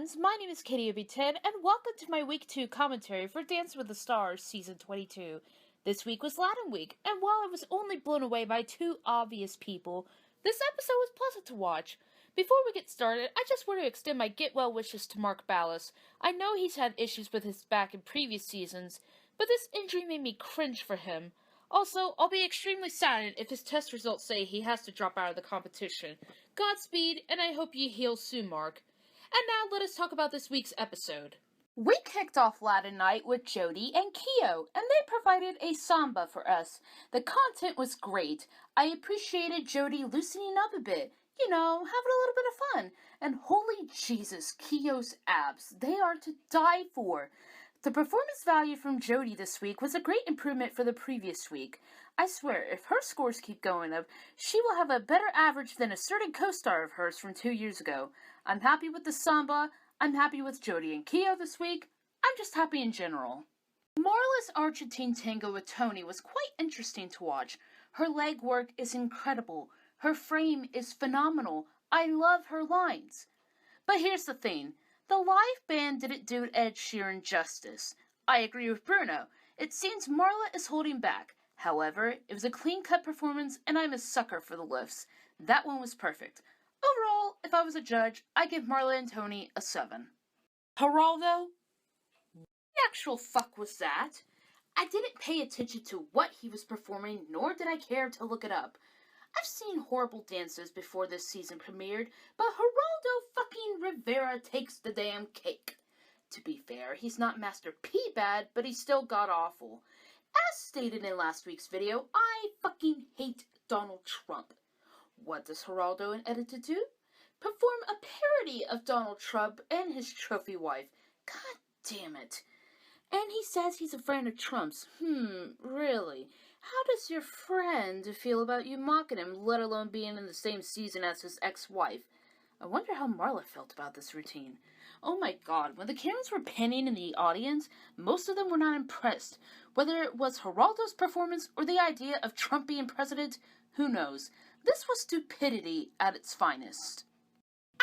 friends, my name is Katie10, and welcome to my Week 2 commentary for Dance with the Stars Season 22. This week was Latin Week, and while I was only blown away by two obvious people, this episode was pleasant to watch. Before we get started, I just want to extend my get well wishes to Mark Ballas. I know he's had issues with his back in previous seasons, but this injury made me cringe for him. Also, I'll be extremely saddened if his test results say he has to drop out of the competition. Godspeed, and I hope you heal soon, Mark. And now let us talk about this week's episode. We kicked off Latin Night with Jody and Keo, and they provided a samba for us. The content was great. I appreciated Jody loosening up a bit. You know, having a little bit of fun. And holy Jesus, Keo's abs. They are to die for. The performance value from Jody this week was a great improvement for the previous week. I swear, if her scores keep going up, she will have a better average than a certain co-star of hers from 2 years ago. I'm happy with the samba, I'm happy with Jody and Keo this week, I'm just happy in general. Marla's Argentine tango with Tony was quite interesting to watch. Her leg work is incredible, her frame is phenomenal, I love her lines. But here's the thing. The live band didn't do Ed Sheeran justice. I agree with Bruno. It seems Marla is holding back. However, it was a clean-cut performance, and I'm a sucker for the lifts. That one was perfect. Overall, if I was a judge, I'd give Marla and Tony a 7. Geraldo? What the actual fuck was that? I didn't pay attention to what he was performing, nor did I care to look it up. I've seen horrible dances before this season premiered, but Geraldo fucking Rivera takes the damn cake. To be fair, he's not Master P bad, but he's still god-awful. As stated in last week's video, I fucking hate Donald Trump. What does Geraldo and Editor do? Perform a parody of Donald Trump and his trophy wife. God damn it. And he says he's a friend of Trump's. Really? How does your friend feel about you mocking him, let alone being in the same season as his ex-wife? I wonder how Marla felt about this routine. Oh my god, when the cameras were panning in the audience, most of them were not impressed. Whether it was Geraldo's performance or the idea of Trump being president, who knows? This was stupidity at its finest.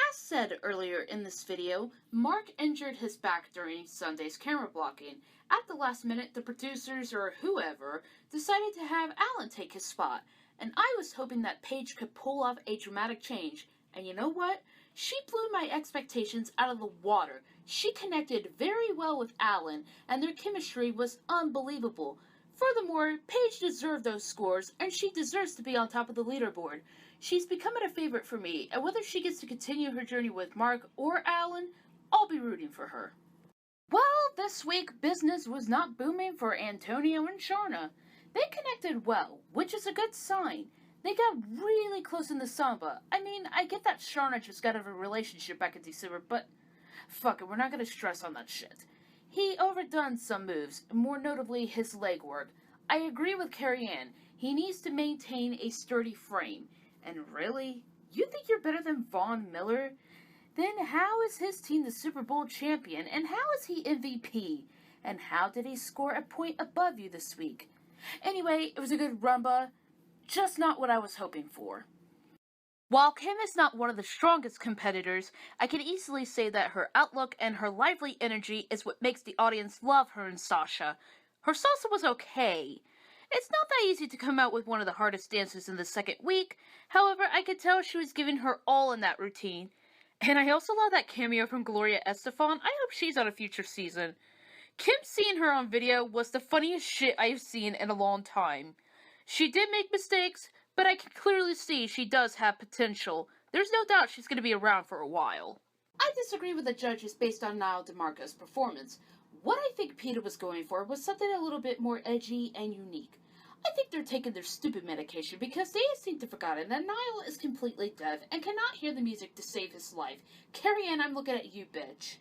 As said earlier in this video, Mark injured his back during Sunday's camera blocking. At the last minute, the producers or whoever decided to have Alan take his spot, and I was hoping that Paige could pull off a dramatic change. And you know what? She blew my expectations out of the water. She connected very well with Alan, and their chemistry was unbelievable. Furthermore, Paige deserved those scores, and she deserves to be on top of the leaderboard. She's becoming a favorite for me, and whether she gets to continue her journey with Mark or Alan, I'll be rooting for her. Well, this week business was not booming for Antonio and Sharna. They connected well, which is a good sign. They got really close in the samba. I mean, I get that Sharna just got out of a relationship back in December, but fuck it, we're not gonna stress on that shit. He overdone some moves, more notably his leg work. I agree with Carrie Ann. He needs to maintain a sturdy frame. And really? You think you're better than Von Miller? Then how is his team the Super Bowl champion, and how is he MVP? And how did he score a point above you this week? Anyway, it was a good rumba, just not what I was hoping for. While Kim is not one of the strongest competitors, I can easily say that her outlook and her lively energy is what makes the audience love her and Sasha. Her salsa was okay. It's not that easy to come out with one of the hardest dances in the second week, however, I could tell she was giving her all in that routine. And I also love that cameo from Gloria Estefan. I hope she's on a future season. Kim seeing her on video was the funniest shit I've seen in a long time. She did make mistakes, but I can clearly see she does have potential. There's no doubt she's going to be around for a while. I disagree with the judges based on Niall DeMarco's performance. What I think Peter was going for was something a little bit more edgy and unique. I think they're taking their stupid medication because they seem to have forgotten that Niall is completely deaf and cannot hear the music to save his life. Carrie Ann, I'm looking at you, bitch.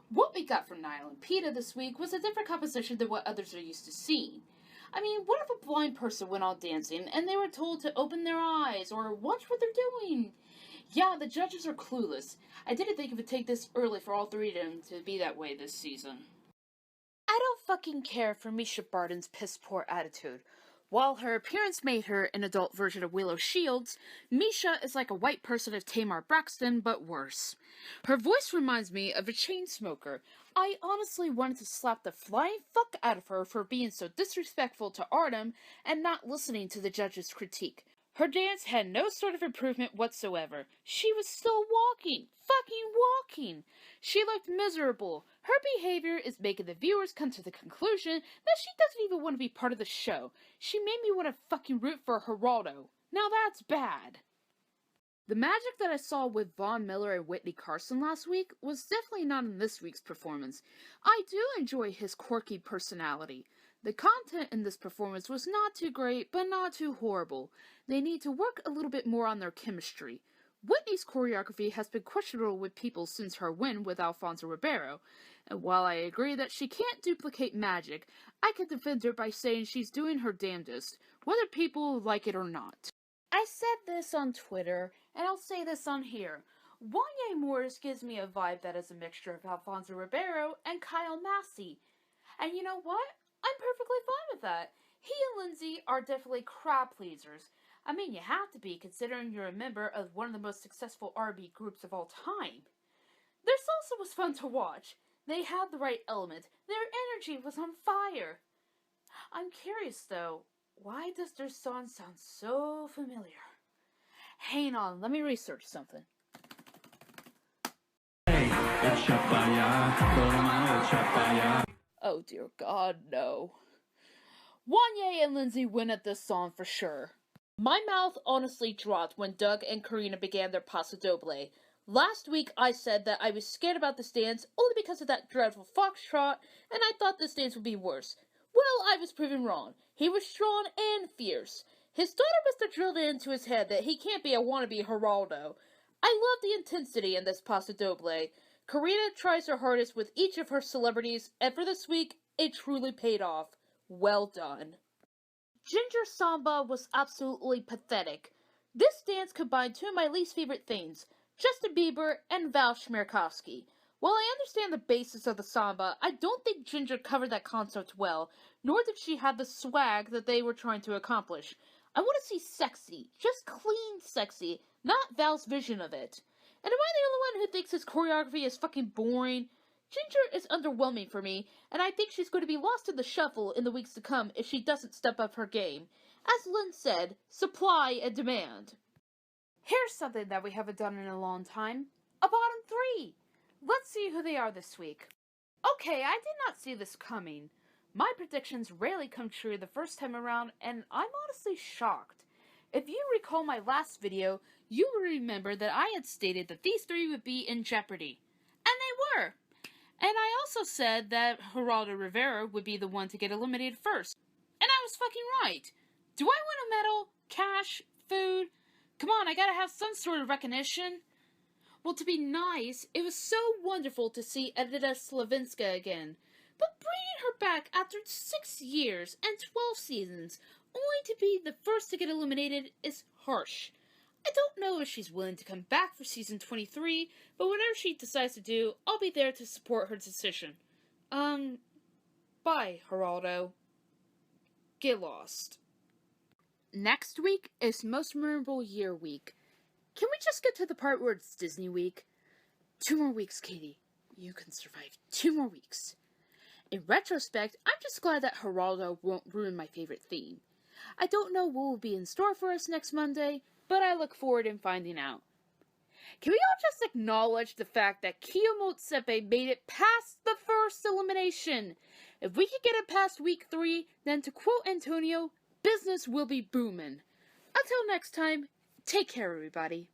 What we got from Niall and Peter this week was a different composition than what others are used to seeing. I mean, what if a blind person went on dancing and they were told to open their eyes or watch what they're doing? Yeah, the judges are clueless. I didn't think it would take this early for all three of them to be that way this season. I don't fucking care for Misha Barton's piss-poor attitude. While her appearance made her an adult version of Willow Shields, Misha is like a white person of Tamar Braxton, but worse. Her voice reminds me of a chain smoker. I honestly wanted to slap the flying fuck out of her for being so disrespectful to Artem and not listening to the judge's critique. Her dance had no sort of improvement whatsoever. She was still walking. Fucking walking. She looked miserable. Her behavior is making the viewers come to the conclusion that she doesn't even want to be part of the show. She made me want to fucking root for Geraldo. Now that's bad. The magic that I saw with Von Miller and Whitney Carson last week was definitely not in this week's performance. I do enjoy his quirky personality. The content in this performance was not too great, but not too horrible. They need to work a little bit more on their chemistry. Whitney's choreography has been questionable with people since her win with Alfonso Ribeiro, and while I agree that she can't duplicate magic, I can defend her by saying she's doing her damnedest, whether people like it or not. I said this on Twitter, and I'll say this on here. Wanya Morris gives me a vibe that is a mixture of Alfonso Ribeiro and Kyle Massey. And you know what? I'm perfectly fine with that. He and Lindsay are definitely crowd pleasers. I mean, you have to be, considering you're a member of one of the most successful R&B groups of all time. Their salsa was fun to watch. They had the right element. Their energy was on fire. I'm curious, though, why does their song sound so familiar? Hang on, let me research something. Oh dear God, no. Wanya and Lindsay win at this song for sure. My mouth honestly dropped when Doug and Karina began their paso doble. Last week I said that I was scared about this dance only because of that dreadful foxtrot, and I thought this dance would be worse. Well, I was proven wrong. He was strong and fierce. His daughter must have drilled it into his head that he can't be a wannabe Geraldo. I love the intensity in this paso doble. Karina tries her hardest with each of her celebrities, and for this week, it truly paid off. Well done. Ginger Samba was absolutely pathetic. This dance combined two of my least favorite things, Justin Bieber and Val Schmerkowski. While I understand the basis of the samba, I don't think Ginger covered that concept well, nor did she have the swag that they were trying to accomplish. I want to see sexy, just clean sexy, not Val's vision of it. And am I the only one who thinks his choreography is fucking boring? Ginger is underwhelming for me, and I think she's going to be lost in the shuffle in the weeks to come if she doesn't step up her game. As Lynn said, supply and demand. Here's something that we haven't done in a long time. A bottom three! Let's see who they are this week. Okay, I did not see this coming. My predictions rarely come true the first time around, and I'm honestly shocked. If you recall my last video, you will remember that I had stated that these three would be in jeopardy. And they were! And I also said that Geraldo Rivera would be the one to get eliminated first. And I was fucking right. Do I want a medal? Cash? Food? Come on, I gotta have some sort of recognition. Well, to be nice, it was so wonderful to see Edita Slavinska again. But bringing her back after 6 years and 12 seasons, only to be the first to get eliminated, is harsh. I don't know if she's willing to come back for season 23, but whatever she decides to do, I'll be there to support her decision. Bye, Geraldo. Get lost. Next week is Most Memorable Year Week. Can we just get to the part where it's Disney Week? 2 more weeks, Katie. You can survive 2 more weeks. In retrospect, I'm just glad that Geraldo won't ruin my favorite theme. I don't know what will be in store for us next Monday, but I look forward in finding out. Can we all just acknowledge the fact that Kiyo Motsepe made it past the first elimination? If we could get it past week 3, then to quote Antonio, business will be booming. Until next time, take care everybody.